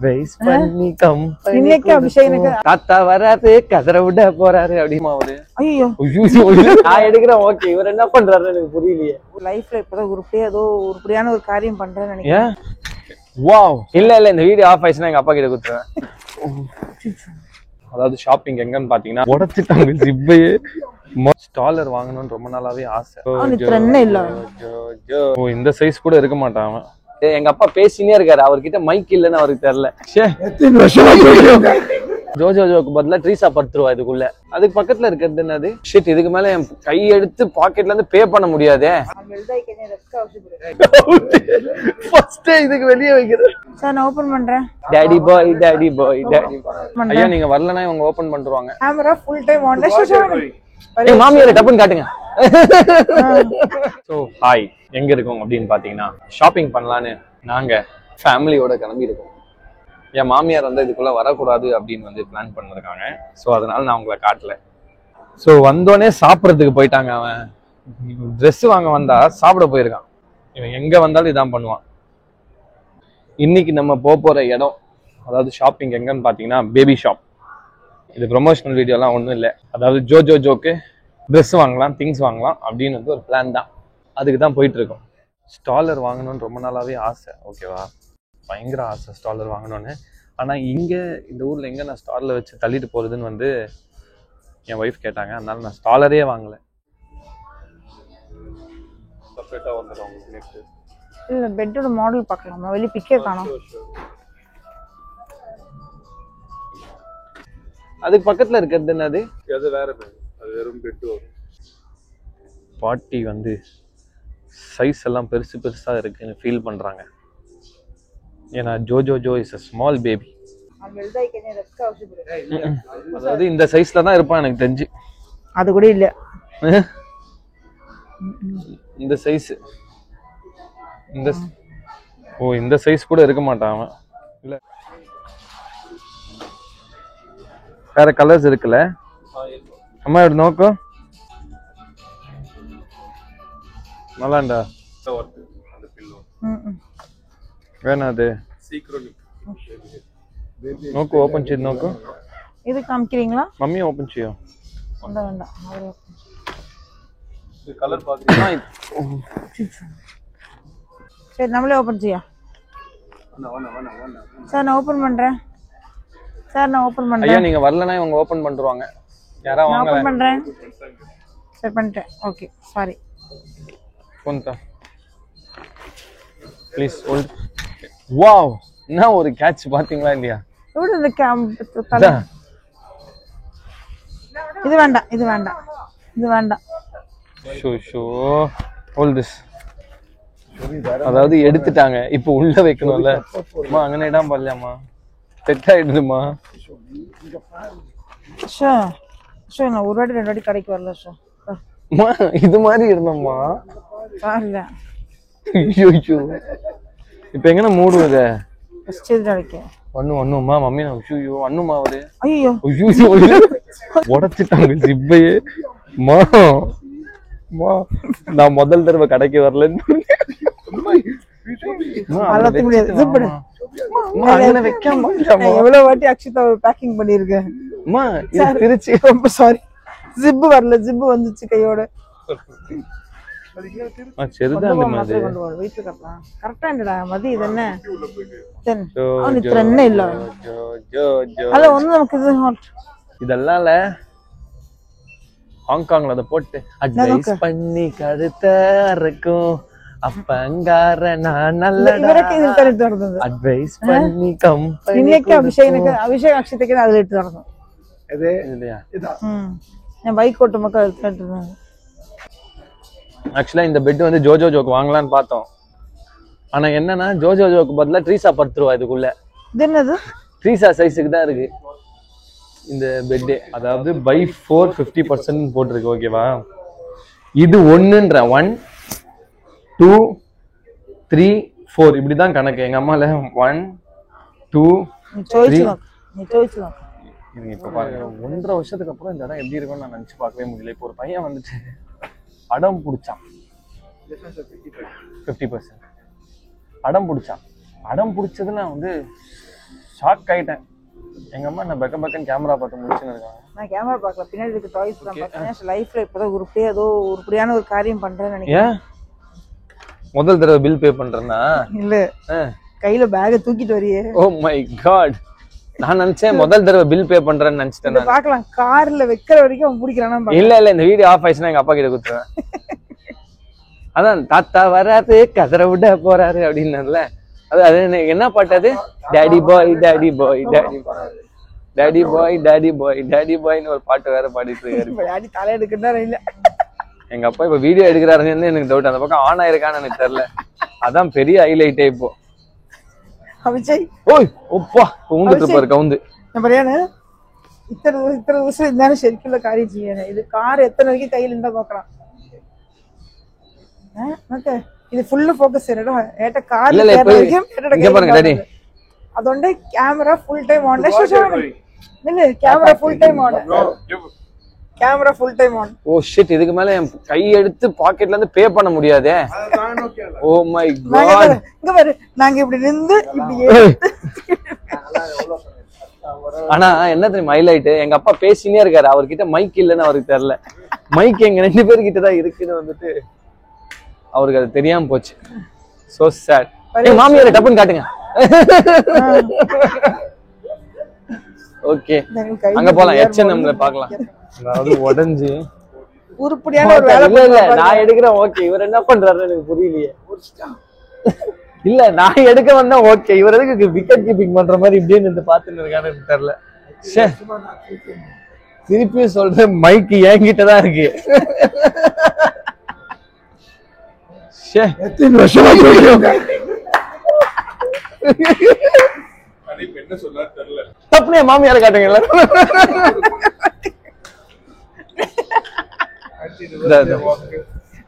வெயிஸ் பண்ணி கம்பெனி இன்னைக்கு அபிஷேக் தாத்தா வராரு கதற விட போறாரு அப்படிமா அவரு. ஐயோ நான் எடுக்கிறேன். ஓகே, இவர் என்ன பண்றாரு எனக்கு புரியலையே. லைஃப்ல இப்பதான் உருப்படியான ஒரு காரியம் பண்றேன்னு நினைக்கிறேன். வாவ். இல்ல இந்த வீடியோ ஆஃப் ஆயிடுச்சுன்னா எங்க அப்பா கிட்ட கொடுத்துருவேன். அதாவது ஷாப்பிங் எங்கன்னு பாத்தீங்கன்னா உடைச்சிட்டாங்க ஜிப்பையே. ஸ்டாலர் வாங்கணும்னு ரொம்ப நாளாவே ஆசை. இந்த சைஸ் கூட இருக்க மாட்டான் அவன். எங்க அப்பா பேசினே இருக்காரு, அவர்கிட்ட மைக் இல்லன்னு அவருக்கு தெரியல. ஜோஜோ ஜோக்கு பதிலா ட்ரீசா படுத்துருவா இதுக்குள்ள. அதுக்கு பக்கத்துல இருக்கிறது என்னது? ஷிட், இதுக்கு மேல என் கை எடுத்து பாக்கெட்ல இருந்து பே பண்ண முடியாதே. ஃபர்ஸ்ட் இதுக்கு வெளியே வைக்கிறேன். சார் நான் ஓபன் பண்றேன். Daddy boy daddy boy daddy பாய். ஐயா நீங்க வரலனா இவங்க ஓபன் பண்ணிடுவாங்க. Camera full time on. ஏய் மாமியாரே டப்புன்னு காட்டுங்க. சோ ஹாய், எங்க இருக்கோம் அப்படின்னு பாத்தீங்கன்னா ஷாப்பிங் பண்ணலான்னு நாங்க ஃபேமிலியோட கிளம்பி இருக்கோம். என் மாமியார் வந்து இதுக்குள்ள வரக்கூடாது அப்படின்னு வந்து பிளான் பண்ணிருக்காங்க. ஸோ அதனால நான் உங்களை காட்டல. ஸோ வந்தோடனே சாப்பிட்றதுக்கு போயிட்டாங்க. அவன் ட்ரெஸ் வாங்க வந்தா சாப்பிட போயிருக்கான். இவன் எங்க வந்தாலும் இதான் பண்ணுவான். இன்னைக்கு நம்ம போற இடம், அதாவது ஷாப்பிங் எங்கன்னு பாத்தீங்கன்னா பேபி ஷாப். இது ப்ரொமோஷனல் வீடியோலாம் ஒன்றும் இல்லை. அதாவது ஜோஜோ ஜோக்கு ட்ரெஸ் வாங்கலாம், திங்ஸ் வாங்கலாம் அப்படின்னு வந்து ஒரு பிளான் தான். அதுக்கு தான் போயிட்டு இருக்கோம். ஸ்டாலர் வாங்கணும்னு ரொம்ப நாளாவே ஆசை. ஓகேவா, பயங்கர ஆசை ஸ்டாலர் வாங்கணும்னு. ஆனால் இங்கே இந்த ஊரில் எங்கே நான் ஸ்டாலில் வச்சு தள்ளிட்டு போகிறதுன்னு வந்து என் ஒய்ஃப் கேட்டாங்க. அதனால நான் ஸ்டாலரே வாங்கலை. செப்பரேட்டாக வந்துடும் உங்களுக்கு. இல்லை, பெட்டோட மாடல் பார்க்கலாமா? வெளியே பிக்கே காணோம். அதுக்கு பக்கத்தில் இருக்கிறது என்னது? அது வேற, அது வெறும் பெட் வரும். பாட்டி வந்து சைஸ் எல்லாம் பெருசாக இருக்குன்னு ஃபீல் பண்ணுறாங்க. ஏன்னா JoJo Jo is a small baby. அதாவது இந்த சைஸ்ல தான் இருப்பான் எனக்கு தெரிஞ்சு. அது கூட இல்ல, இந்த சைஸ் இந்த சைஸ் கூட இருக்க மாட்டான் அவன். இல்ல வேற கலர்ஸ் இருக்குல்ல. அம்மா இப்படி நோக்கம் நல்லாண்டா. வேணா அது നോക്കൂ, ഓപ്പൺ ചെയ്ത് നോക്കൂ. ഇത് കാണിக்கிறீங்களா? മമ്മി ഓപ്പൺ ചെയ്യോ? വേണ്ട. കളർ பாத்தீங்கன்னா சரி நம்மளே ஓபன் செய்யா. சார் நான் ஓபன் பண்றேன். ஐயா நீங்க வரலனா இவங்க ஓபன் பண்ணிடுவாங்க. யாரா வாங்க. நான் ஓபன் பண்றேன். சரி பண்ணிட்டேன். Okay sorry. கொண்டா ப்ளீஸ் ஹோல்ட். வாவ், என்ன ஒரு கேட்ச் பாத்தீங்களா இல்லையா? இது வேண்டாம். அதாவது எடுத்துட்டாங்க, இப்ப உள்ள வைக்கணும்ல. அம்மா அங்கனே இடம் பண்ணலாமா? செட் ஆயிடுதுமா. நான் ஒரு வாட்டி 2 வாட்டி கடைக்கு வரல. இது மாதிரி இருந்தோம்மா. இப்ப எங்கன மூடுவத? ஒண்ணுமா மம்மி நான் ஐயோ அண்ணுமா அவரு. ஐயோ உடைச்சிட்டாங்க ஜிப்பையே. நான் முதல் தடவை கடைக்கு வரலன்னு எவ்வளவு வாட்டி அக்ஷிதா பேக்கிங் பண்ணிருக்கேன். திருச்சி ரொம்ப சாரி. ஜிப்பு வரல, ஜிப்பு வந்துச்சு கையோட. இதெல்லாம் ஹாங்காங்ல அதை போட்டு அட்வைஸ் பண்ணி கழுத்த இருக்கும் அப்பங்கார நான் நல்ல அட்வைஸ் பண்ணி கம்பெனி. இன்னைக்கு அபிஷேக் அக்ஷிதைக்கு அதுல எடுத்து வரணும். இது இல்லையா? என் பைக் ஓட்டு மக்கள் எடுத்துட்டு இருந்தாங்க. ஆக்சுவலா இந்த பெட் வந்து ஜோஜோ ஜோக்கு வாங்கலான்னு பார்த்தோம். ஆனா என்னன்னா ஜோஜோ ஜோக்கு பதிலா ட்ரீசா படுத்துருவா இதுக்குள்ள. என்னது? ட்ரீசா சைஸுக்கு தான் இருக்கு இந்த பெட். அதாவது பை 4 50% போட்டிருக்கு. ஓகேவா, இது 1ன்ற 1 2 3 4 இப்படிதான் கணக்கு. எங்க அம்மால 1 2 3. இப்ப பாருங்க, 1.5 வருஷத்துக்கு அப்புறம் இந்த இடம் எப்படி இருக்கும்னு நான் நினைச்சு பார்க்கவே முடியல. இப்போ ஒரு பையன் வந்துட்டு அடம் பிடிச்சான். 50% அடம் பிடிச்சதுல வந்து ஷாக் ஆயிட்டேன். எங்க அம்மா நான் பக்கன்னு கேமரா பார்த்து முடிச்சுன்னு இருக்காங்க. நான் கேமரா பார்க்கல, பின்னாடி இருக்க டாய்ஸ் தான் பார்த்தேன். லைஃப்ல இப்பதான் உருப்படியான ஒரு காரியம் பண்றேன்னு நினைக்கிறேன். முதல் தடவை பில் பே பண்றேன்னா இல்ல, கையில பேக தூக்கிட்டு வரியே. ஓ மை காட், நான் நினைச்சேன் முதல் தடவை பில் பே பண்றேன்னு நினைச்சிட்டேன். பாக்கலாம், கார்ல வைக்கிற வரைக்கும் அவன் பிடிக்கிறானா. இல்ல இந்த வீடியோ ஆஃப் ஆயிடுச்சுன்னா எங்க அப்பா கிட்ட குத்துவேன். அதான் தாத்தா வராது கதற விட போறாரு அப்படின்னதுல அது என்ன பாட்டு அது? Daddy boy daddy boy daddy boy daddy boy daddy boy daddy பாய்னு ஒரு பாட்டு வேற பாடிட்டு இருக்காரு. டாடி தலை எடுக்கிறதா இல்ல. எங்க அப்பா இப்ப வீடியோ எடுக்கிறாருன்னு எனக்கு டவுட். அந்த பக்கம் ஆன் ஆயிருக்கான்னு எனக்கு தெரியல. அதான் பெரிய ஹைலைட்டே இப்போ. அபிஷேக் ஓய் ஒப்பா கவுந்துட்டு இருப்பாரு. கவுந்து இத்தனை வருஷம் இருந்தாலும் சரிக்குள்ள காரியம் செய்யணும். இது கார் எத்தனை வரைக்கும் கையில இருந்தா பாக்குறான். இது ஃபுல்லு ஃபோக்கஸ் என்னடா ஏட்ட கார் இங்க பாருங்க டாடி. அதோட கேமரா ஃபுல் டைம் ஆன். இல்ல camera full time on. Camera full time on. Oh shit, இதுக்கு மேல என் கை எடுத்து பாக்கெட்ல இருந்து பே பண்ண முடியாதே. Oh my god. இங்க பாரு, நாங்க இப்படி நின்னு இப்படி ஆனா என்ன தெரியுமா ஹைலைட்? எங்க அப்பா பேசினே இருக்காரு, அவர்கிட்ட மைக் இல்லன்னு அவருக்கு தெரியல. மைக் எங்க 2 பேர்கிட்ட தான் இருக்குன்னு வந்துட்டு அவருக்கு அது தெரியாம போச்சு. So sad. மாமியாரை டப்புன்னு காட்டுங்க. ஓகே, அங்க போலாம். H&Mல பார்க்கலாம். அதாவது உடைஞ்சு உருப்படியான ஒரு வேலை. இல்ல நான் எடுக்கிறேன். ஓகே, இவர் என்ன பண்றாருன்னு எனக்கு புரியலையே. இல்ல நான் எடுக்க வந்தா ஓகே, இவர் எதுக்கு விக்கெட் கீப்பிங் பண்ற மாதிரி இப்படியே நின்று பாத்துட்டு இருக்கான்னு எனக்கு தெரியல. திருப்பி சொல்றேன், மைக் என்கிட்ட தான் இருக்கு. எத்தனை வருஷமா தப்புனே மாமியார காட்டுங்க.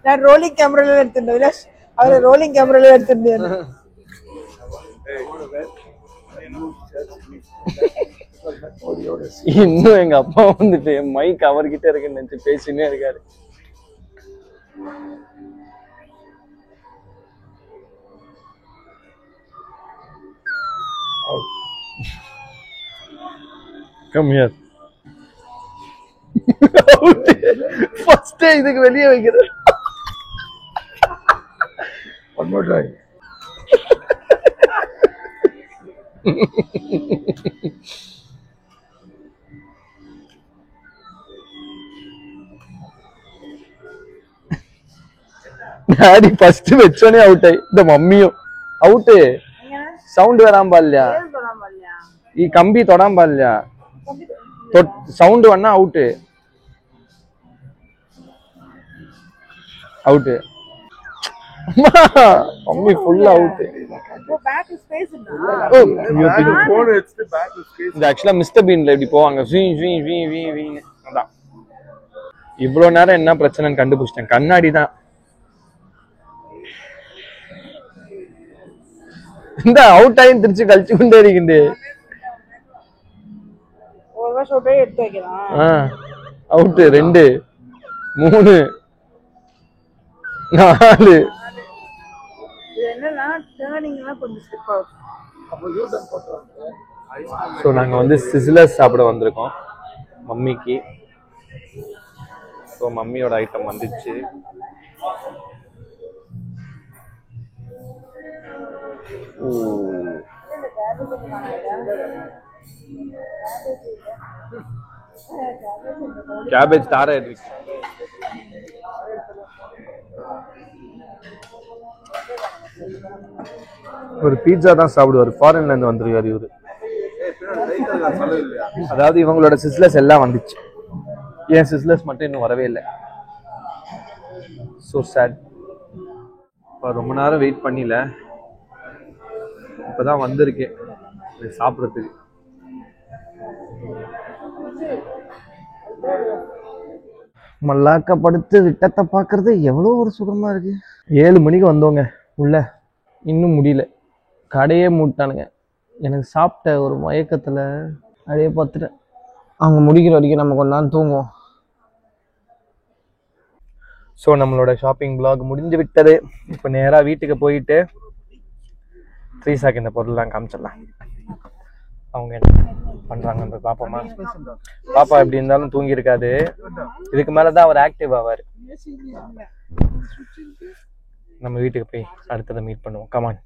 நான் ரோலிங் கேமரால எடுத்துட்டேன். அவரை ரோலிங் கேமரால எடுத்துட்டேன். இன்னும் எங்க அப்பா வந்துட்டு மைக் அவர்கிட்ட இருக்குன்னு நினைச்சு பேசினே இருக்காரு. Come here. First day இதுக்கு வெளியே வைக்கிறேன். One more try. Daddy first வெச்சோனே அவுட் ஆயி இந்த மம்மியும் அவுட். சவுண்ட் வராம பால்லையா, ಈ ಕಂಬಿ ತೊಡಂಬಲ್ಲ ಸೌಂಡ್ ವನ್ನ out out mummy full out. இந்த ஆக்சுவலா மிஸ்டர் பீன்ல இப்படி போவாங்க. அதான் இவ்வளவு நேரம் என்ன பிரச்சனைன்னு கண்டுபிடிச்சிட்டேன். கண்ணாடி தான். இந்த அவுட் ஆகி திருச்சி கழிச்சு கொண்டே இருக்குது. அவுட் 2 3 4. ஸோ நாங்கள் வந்து சிஸ்லர்ஸ் சாப்பிட வந்திருக்கோம் மம்மிக்கு. ஸோ மம்மியோட ஐட்டம் வந்துச்சு. கேபேஜ் தார இருக்கு. ஒரு பீட்சா தான் சாப்பிடுவாரு. ஃபாரின்ல இருந்து வந்துருக்காரு இவரு. அதாவது இவங்களோட சிஸ்லர்ஸ் எல்லாம் வந்துச்சு, ஏன் சிஸ்லர்ஸ் மட்டும் இன்னும் வரவே இல்லை. So sad. ரொம்ப நேரம் வெயிட் பண்ணல, இப்பதான் வந்திருக்கேன் சாப்பிட்றதுக்கு. மல்லாக்கப்படுத்து விட்டத்தை பார்க்கறது எவ்வளோ ஒரு சுகமா இருக்கு. 7 மணிக்கு வந்தோங்க உள்ள, இன்னும் முடியல, கடையே மூட்டானுங்க. எனக்கு சாப்பிட்ட ஒரு மயக்கத்தில் அப்படியே பார்த்துட்டேன். அவங்க முடிக்கிற வரைக்கும் நம்ம கொஞ்ச நேரம் தூங்குவோம். ஸோ நம்மளோட ஷாப்பிங் பிளாக் முடிஞ்சு விட்டது. இப்போ நேராக வீட்டுக்கு போயிட்டு த்ரீசாக்கு இந்த பொருள்லாம் காமிச்சிடலாம். அவங்க என்ன பண்றாங்க போய் பாப்போமா? பாப்பா எப்படி இருந்தாலும் தூங்கி இருக்காது, இதுக்கு மேலதான் அவர் ஆக்டிவ் ஆவாரு. நம்ம வீட்டுக்கு போய் அடுத்ததை மீட் பண்ணுவோம். கமான்.